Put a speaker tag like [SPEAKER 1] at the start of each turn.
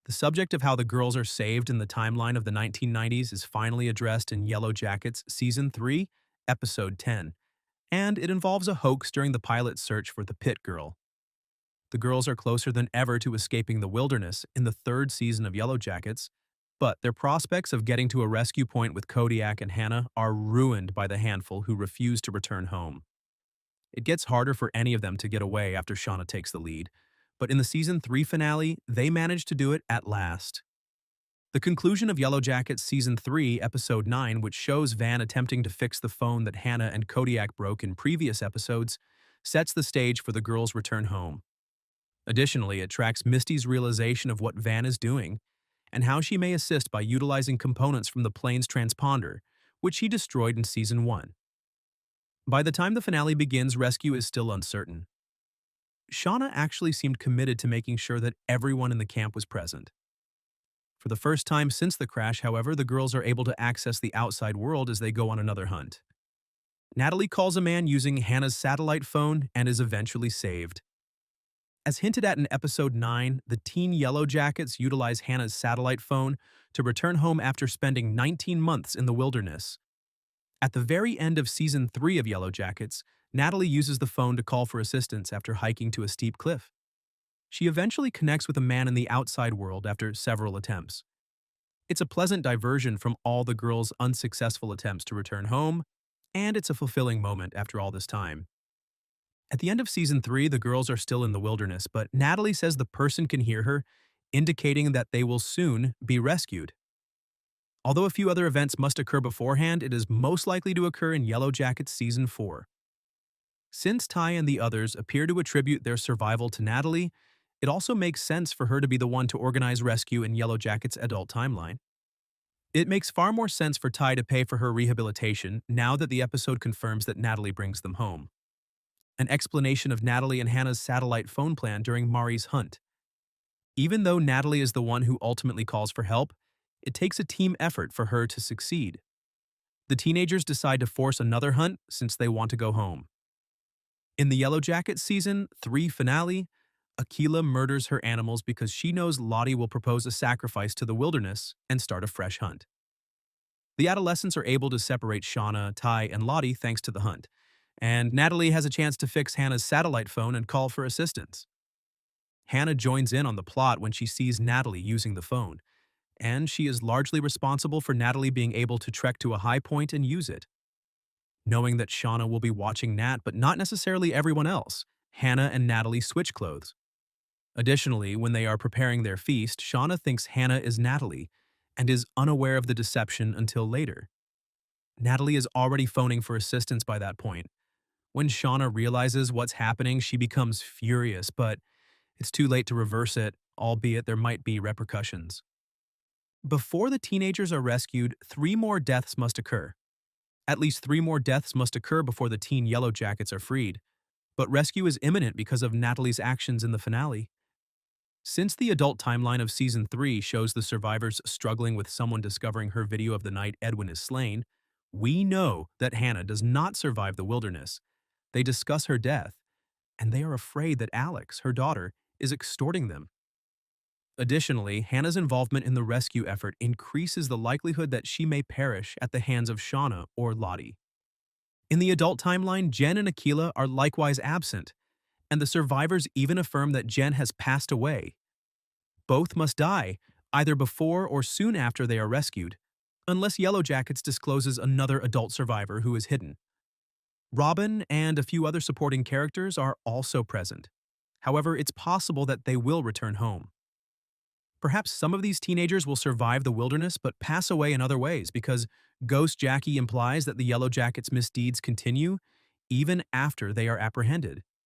[SPEAKER 1] The subject of how the girls are saved in the timeline of the 1990s is finally addressed in Yellowjackets Season 3, Episode 10, and it involves a hoax during the pilot's search for the Pit Girl. The girls are closer than ever to escaping the wilderness in the third season of Yellowjackets, but their prospects of getting to a rescue point with Kodiak and Hannah are ruined by the handful who refuse to return home. It gets harder for any of them to get away after Shauna takes the lead, but in the Season 3 finale, they manage to do it at last. The conclusion of Yellowjackets Season 3, Episode 9, which shows Van attempting to fix the phone that Hannah and Kodiak broke in previous episodes, sets the stage for the girls' return home. Additionally, it tracks Misty's realization of what Van is doing and how she may assist by utilizing components from the plane's transponder, which she destroyed in Season 1. By the time the finale begins, rescue is still uncertain. Shauna actually seemed committed to making sure that everyone in the camp was present. For the first time since the crash, however, the girls are able to access the outside world as they go on another hunt. Natalie calls a man using Hannah's satellite phone and is eventually saved. As hinted at in Episode 9, the teen Yellowjackets utilize Hannah's satellite phone to return home after spending 19 months in the wilderness. At the very end of Season 3 of Yellowjackets, Natalie uses the phone to call for assistance after hiking to a steep cliff. She eventually connects with a man in the outside world after several attempts. It's a pleasant diversion from all the girls' unsuccessful attempts to return home, and it's a fulfilling moment after all this time. At the end of Season 3, the girls are still in the wilderness, but Natalie says the person can hear her, indicating that they will soon be rescued. Although a few other events must occur beforehand, it is most likely to occur in Yellowjackets Season 4. Since Ty and the others appear to attribute their survival to Natalie, it also makes sense for her to be the one to organize rescue in Yellowjackets' adult timeline. It makes far more sense for Ty to pay for her rehabilitation now that the episode confirms that Natalie brings them home. An explanation of Natalie and Hannah's satellite phone plan during Mari's hunt. Even though Natalie is the one who ultimately calls for help, it takes a team effort for her to succeed. The teenagers decide to force another hunt since they want to go home. In the Yellowjackets Season 3 finale, Akila murders her animals because she knows Lottie will propose a sacrifice to the wilderness and start a fresh hunt. The adolescents are able to separate Shauna, Ty, and Lottie thanks to the hunt, and Natalie has a chance to fix Hannah's satellite phone and call for assistance. Hannah joins in on the plot when she sees Natalie using the phone, and she is largely responsible for Natalie being able to trek to a high point and use it. Knowing that Shauna will be watching Nat but not necessarily everyone else, Hannah and Natalie switch clothes. Additionally, when they are preparing their feast, Shauna thinks Hannah is Natalie and is unaware of the deception until later. Natalie is already phoning for assistance by that point. When Shauna realizes what's happening, she becomes furious, but it's too late to reverse it, albeit there might be repercussions. Before the teenagers are rescued, 3 more deaths must occur. At least 3 more deaths must occur before the teen Yellowjackets are freed, but rescue is imminent because of Natalie's actions in the finale. Since the adult timeline of Season 3 shows the survivors struggling with someone discovering her video of the night Edwin is slain, we know that Hannah does not survive the wilderness. They discuss her death, and they are afraid that Alex, her daughter, is extorting them. Additionally, Hannah's involvement in the rescue effort increases the likelihood that she may perish at the hands of Shauna or Lottie. In the adult timeline, Jen and Akila are likewise absent, and the survivors even affirm that Jen has passed away. Both must die, either before or soon after they are rescued, unless Yellowjackets discloses another adult survivor who is hidden. Robin and a few other supporting characters are also present. However, it's possible that they will return home. Perhaps some of these teenagers will survive the wilderness but pass away in other ways because Ghost Jackie implies that the Yellowjackets' misdeeds continue even after they are apprehended.